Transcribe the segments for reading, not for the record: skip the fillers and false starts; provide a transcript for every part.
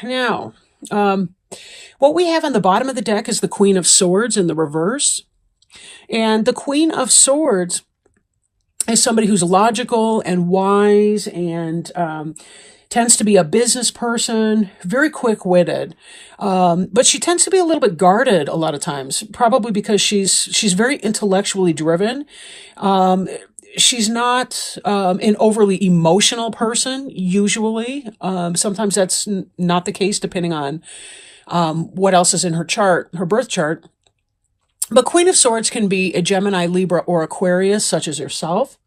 Now, um, what we have on the bottom of the deck is the Queen of Swords in the reverse. And the Queen of Swords is somebody who's logical and wise and tends to be a business person, very quick-witted. But she tends to be a little bit guarded a lot of times, probably because she's very intellectually driven. Um, she's not an overly emotional person, usually. Sometimes that's not the case, depending on what else is in her chart, her birth chart. But Queen of Swords can be a Gemini, Libra, or Aquarius, such as yourself.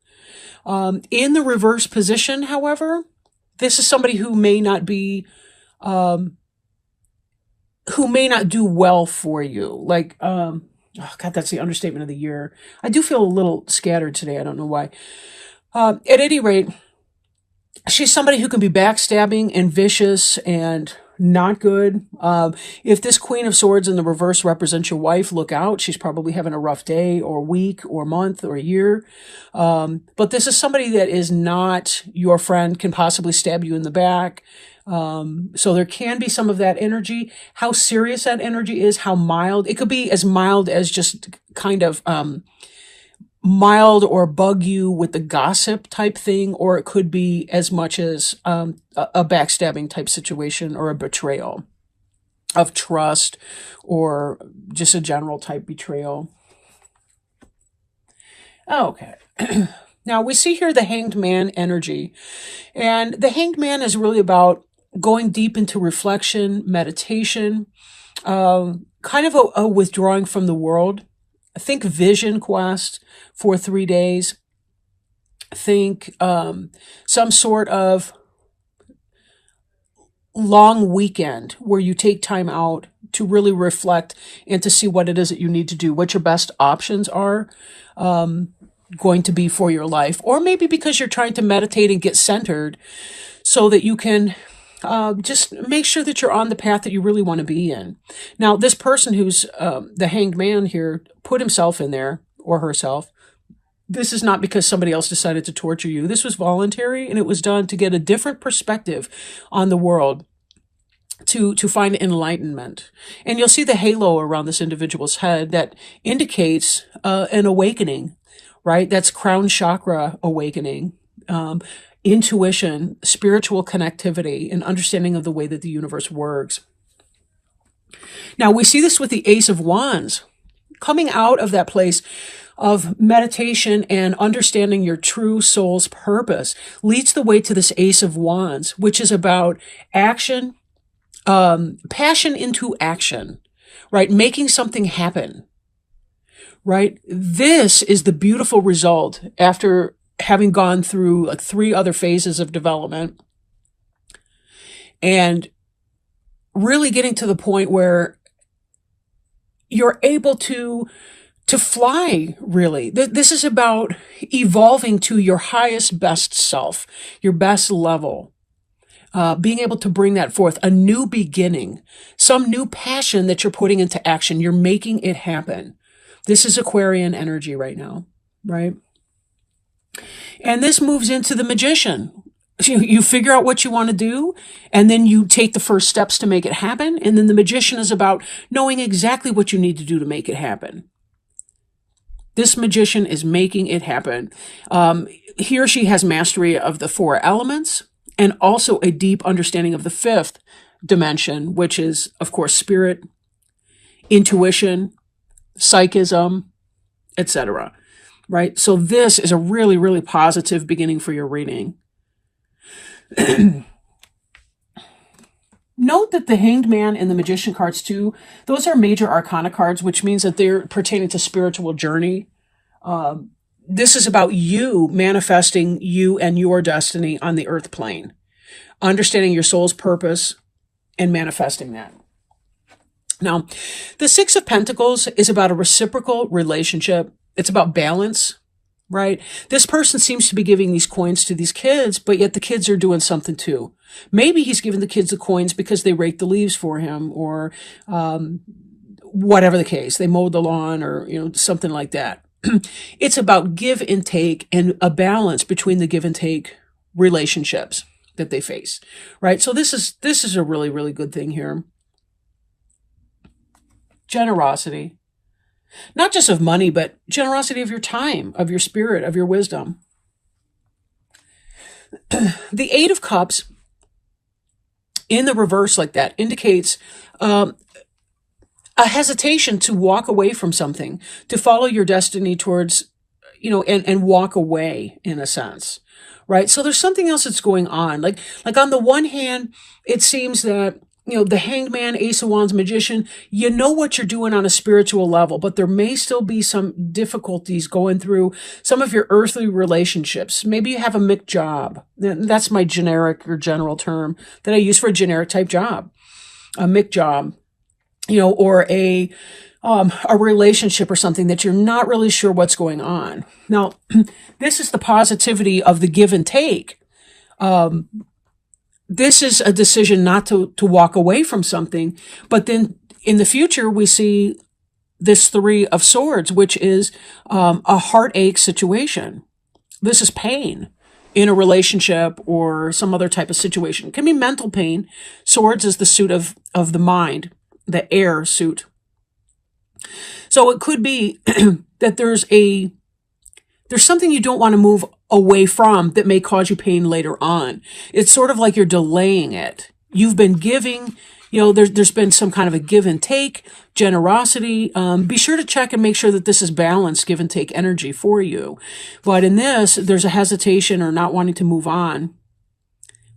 In the reverse position, however, this is somebody um, who may not do well for you. Like, oh God, that's the understatement of the year. I do feel a little scattered today. I don't know why. At any rate, she's somebody who can be backstabbing and vicious and not good. If this Queen of Swords in the reverse represents your wife, look out. She's probably having a rough day or week or month or year. But this is somebody that is not your friend, can possibly stab you in the back. So there can be some of that energy. How serious that energy is, how mild. It could be as mild as just kind of mild or bug you with the gossip type thing, or it could be as much as a backstabbing type situation or a betrayal of trust or just a general type betrayal. Okay. Now we see here the Hanged Man energy, and the Hanged Man is really about going deep into reflection, meditation, kind of a withdrawing from the world. Think vision quest for 3 days. Think some sort of long weekend where you take time out to really reflect and to see what it is that you need to do, what your best options are going to be for your life. Or maybe because you're trying to meditate and get centered so that you can just make sure that you're on the path that you really want to be in. Now, this person who's the Hanged Man here put himself in there, or herself. This is not because somebody else decided to torture you. This was voluntary, and it was done to get a different perspective on the world, to find enlightenment. And you'll see the halo around this individual's head that indicates an awakening, right? That's crown chakra awakening. Intuition, spiritual connectivity, and understanding of the way that the universe works. Now, we see this with the Ace of Wands, coming out of that place of meditation and understanding your true soul's purpose leads the way to this Ace of Wands, which is about action, passion into action, right? Making something happen, right? This is the beautiful result after having gone through like 3 other phases of development and really getting to the point where you're able to fly, really. This is about evolving to your highest, best self, your best level, being able to bring that forth, a new beginning, some new passion that you're putting into action. You're making it happen. This is Aquarian energy right now, right? And this moves into the Magician. You figure out what you want to do, and then you take the first steps to make it happen. And then the Magician is about knowing exactly what you need to do to make it happen. This Magician is making it happen. He or she has mastery of the 4 elements and also a deep understanding of the 5th dimension, which is, of course, spirit, intuition, psychism, etc. Right? So this is a really, really positive beginning for your reading. Note that the Hanged Man and the Magician cards too, those are major arcana cards, which means that they're pertaining to spiritual journey. This is about you manifesting you and your destiny on the earth plane, understanding your soul's purpose and manifesting that. Now, the 6 of Pentacles is about a reciprocal relationship. It's about balance, right? This person seems to be giving these coins to these kids, but yet the kids are doing something too. Maybe he's giving the kids the coins because they raked the leaves for him, or whatever the case. They mowed the lawn, or something like that. It's about give and take and a balance between the give and take relationships. that they face, right? So this is a really, really good thing here. Generosity, not just of money, but generosity of your time, of your spirit, of your wisdom. The Eight of Cups in the reverse like that indicates a hesitation to walk away from something, to follow your destiny towards, and walk away in a sense, right? So there's something else that's going on. Like on the one hand, it seems that, the Hanged Man, Ace of Wands, Magician, you know what you're doing on a spiritual level, but there may still be some difficulties going through some of your earthly relationships. Maybe you have a mixed job. That's my generic or general term that I use for a generic type job, a mixed job, or a relationship or something that you're not really sure what's going on. Now, this is the positivity of the give and take. This is a decision not to walk away from something, but then in the future, we see this Three of Swords, which is a heartache situation. This is pain in a relationship or some other type of situation. It can be mental pain. Swords is the suit of the mind, the air suit. So it could be that there's something you don't want to move away from that may cause you pain later on. It's sort of like you're delaying it. You've been giving, there's been some kind of a give and take, generosity. Be sure to check and make sure that this is balanced give and take energy for you. But in this, there's a hesitation or not wanting to move on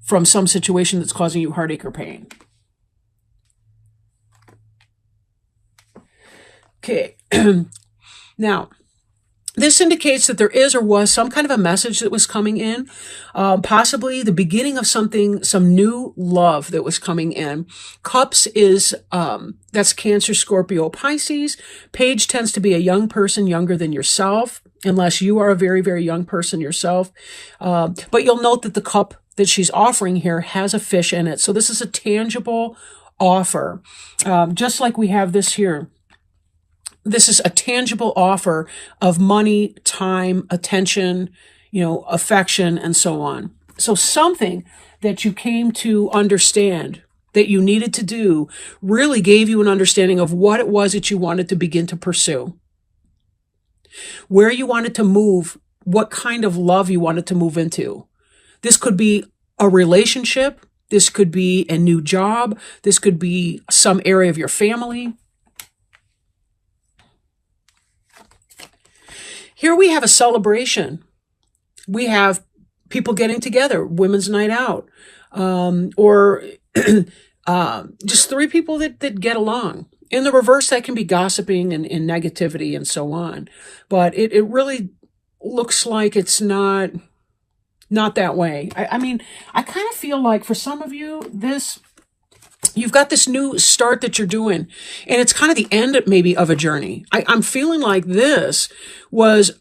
from some situation that's causing you heartache or pain. Okay. Now, this indicates that there is or was some kind of a message that was coming in, possibly the beginning of something, some new love that was coming in. Cups is, that's Cancer, Scorpio, Pisces. Page tends to be a young person, younger than yourself, unless you are a very, very young person yourself. But you'll note that the cup that she's offering here has a fish in it. So this is a tangible offer, just like we have this here. This is a tangible offer of money, time, attention, affection, and so on. So something that you came to understand that you needed to do really gave you an understanding of what it was that you wanted to begin to pursue, where you wanted to move, what kind of love you wanted to move into. This could be a relationship. This could be a new job. This could be some area of your family. Here we have a celebration. We have people getting together, women's night out, or just three people that get along. In the reverse, that can be gossiping and negativity and so on. But it really looks like it's not that way. I mean, I kind of feel like for some of you, you've got this new start that you're doing, and it's kind of the end maybe of a journey. I'm feeling like this was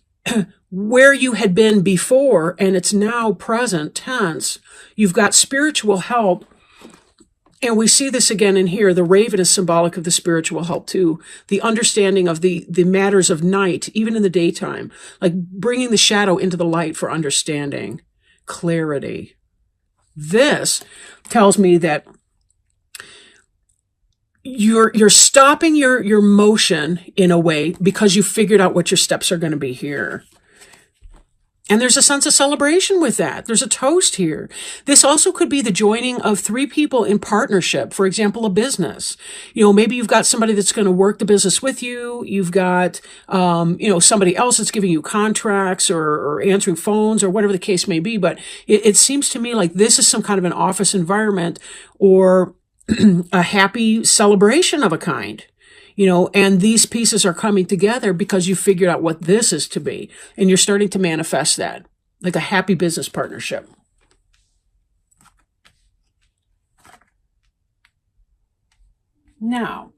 where you had been before, and it's now present tense. You've got spiritual help, and we see this again in here. The raven is symbolic of the spiritual help too. The understanding of the matters of night, even in the daytime, like bringing the shadow into the light for understanding, clarity. This tells me that you're stopping your motion in a way because you figured out what your steps are going to be here. And there's a sense of celebration with that. There's a toast here. This also could be the joining of three people in partnership. For example, a business. Maybe you've got somebody that's going to work the business with you. You've got, somebody else that's giving you contracts or answering phones or whatever the case may be. But it seems to me like this is some kind of an office environment or a happy celebration of a kind, and these pieces are coming together because you figured out what this is to be, and you're starting to manifest that, like a happy business partnership. Now,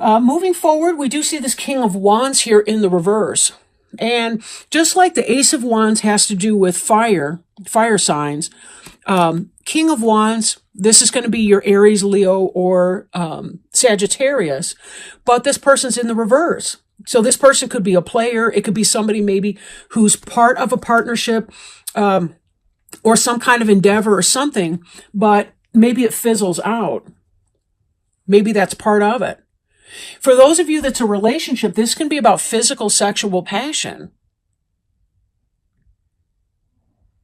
moving forward, we do see this King of Wands here in the reverse. And just like the Ace of Wands has to do with fire signs, King of Wands, this is going to be your Aries, Leo, or Sagittarius, but this person's in the reverse. So this person could be a player. It could be somebody maybe who's part of a partnership. or some kind of endeavor or something, but maybe it fizzles out. Maybe that's part of it. For those of you that's a relationship, this can be about physical sexual passion.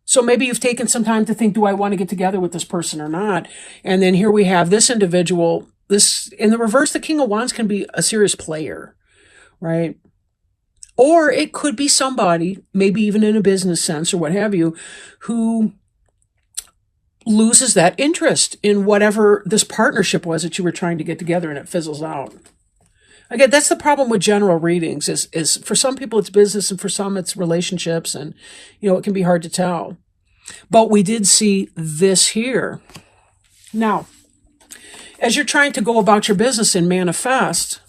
So maybe you've taken some time to think, do I want to get together with this person or not? And then here we have this individual. This, in the reverse, the King of Wands can be a serious player, right? Or it could be somebody, maybe even in a business sense or what have you, who loses that interest in whatever this partnership was that you were trying to get together, and it fizzles out. Again, that's the problem with general readings is for some people it's business and for some it's relationships, and it can be hard to tell. But we did see this here. Now, as you're trying to go about your business and manifest,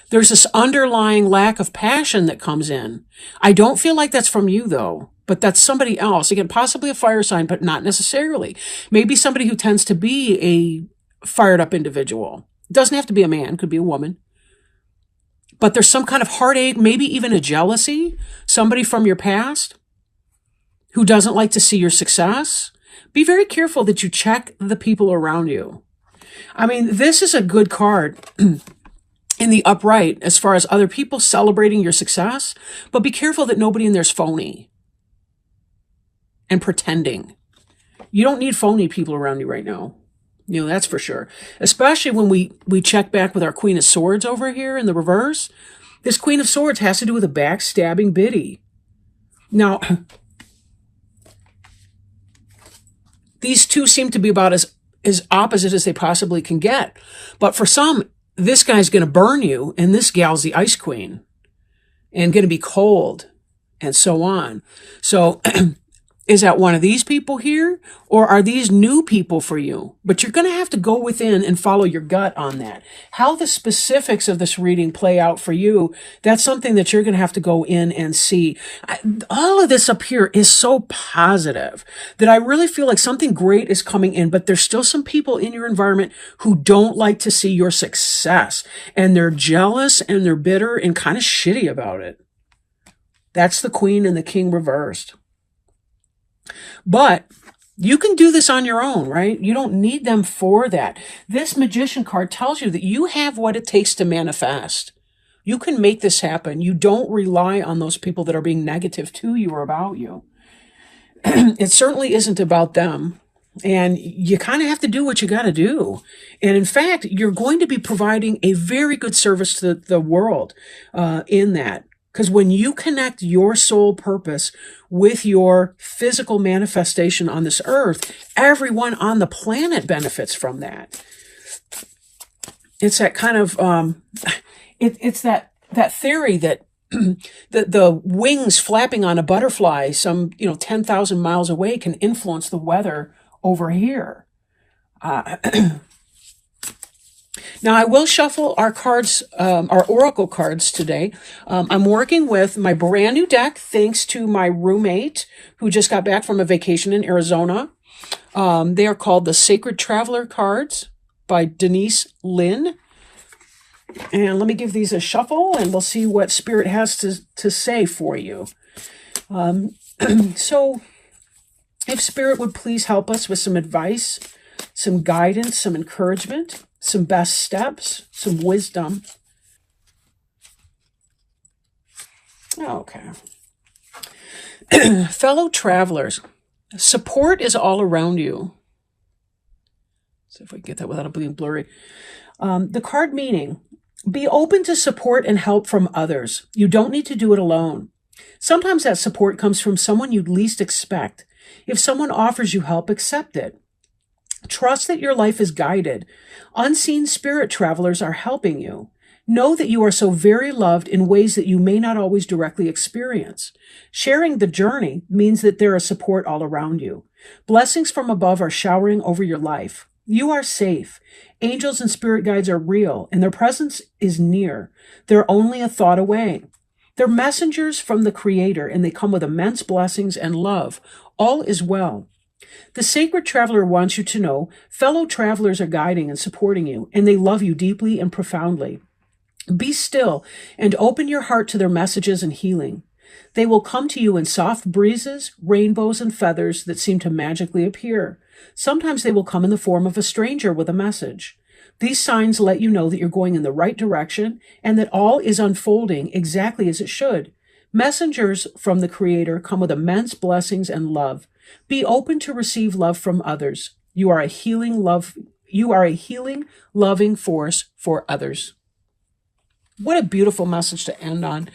there's this underlying lack of passion that comes in. I don't feel like that's from you, though, but that's somebody else. Again, possibly a fire sign, but not necessarily. Maybe somebody who tends to be a fired up individual. It doesn't have to be a man, could be a woman. But there's some kind of heartache, maybe even a jealousy, somebody from your past who doesn't like to see your success. Be very careful that you check the people around you. I mean, this is a good card in the upright as far as other people celebrating your success, but be careful that nobody in there's phony and pretending. You don't need phony people around you right now. That's for sure. Especially when we check back with our Queen of Swords over here in the reverse. This Queen of Swords has to do with a backstabbing biddy. Now, these two seem to be about as opposite as they possibly can get. But for some, this guy's going to burn you, and this gal's the Ice Queen, and going to be cold, and so on. So is that one of these people here, or are these new people for you? But you're going to have to go within and follow your gut on that. How the specifics of this reading play out for you, that's something that you're going to have to go in and see. All of this up here is so positive that I really feel like something great is coming in, but there's still some people in your environment who don't like to see your success, and they're jealous and they're bitter and kind of shitty about it. That's the Queen and the King reversed. But you can do this on your own, right? You don't need them for that. This Magician card tells you that you have what it takes to manifest. You can make this happen. You don't rely on those people that are being negative to you or about you. It certainly isn't about them. And you kind of have to do what you got to do. And in fact, you're going to be providing a very good service to the world in that. Because when you connect your soul purpose with your physical manifestation on this earth, everyone on the planet benefits from that. It's that kind of, it's that theory that the wings flapping on a butterfly some, 10,000 miles away can influence the weather over here. Now, I will shuffle our cards, our oracle cards today. I'm working with my brand new deck, thanks to my roommate who just got back from a vacation in Arizona. They are called the Sacred Traveler cards by Denise Lynn. And let me give these a shuffle, and we'll see what Spirit has to say for you. So, if Spirit would please help us with some advice, some guidance, some encouragement, some best steps, some wisdom. Okay. Fellow travelers, support is all around you. See if we can get that without it being blurry. The card meaning, be open to support and help from others. You don't need to do it alone. Sometimes that support comes from someone you'd least expect. If someone offers you help, accept it. Trust that your life is guided. Unseen spirit travelers are helping you. Know that you are so very loved in ways that you may not always directly experience. Sharing the journey means that there is support all around you. Blessings from above are showering over your life. You are safe. Angels and spirit guides are real, and their presence is near. They're only a thought away. They're messengers from the Creator, and they come with immense blessings and love. All is well. The Sacred Traveler wants you to know fellow travelers are guiding and supporting you, and they love you deeply and profoundly. Be still and open your heart to their messages and healing. They will come to you in soft breezes, rainbows, and feathers that seem to magically appear. Sometimes they will come in the form of a stranger with a message. These signs let you know that you're going in the right direction and that all is unfolding exactly as it should. Messengers from the Creator come with immense blessings and love. Be open to receive love from others. You are a healing, loving force for others. What a beautiful message to end on.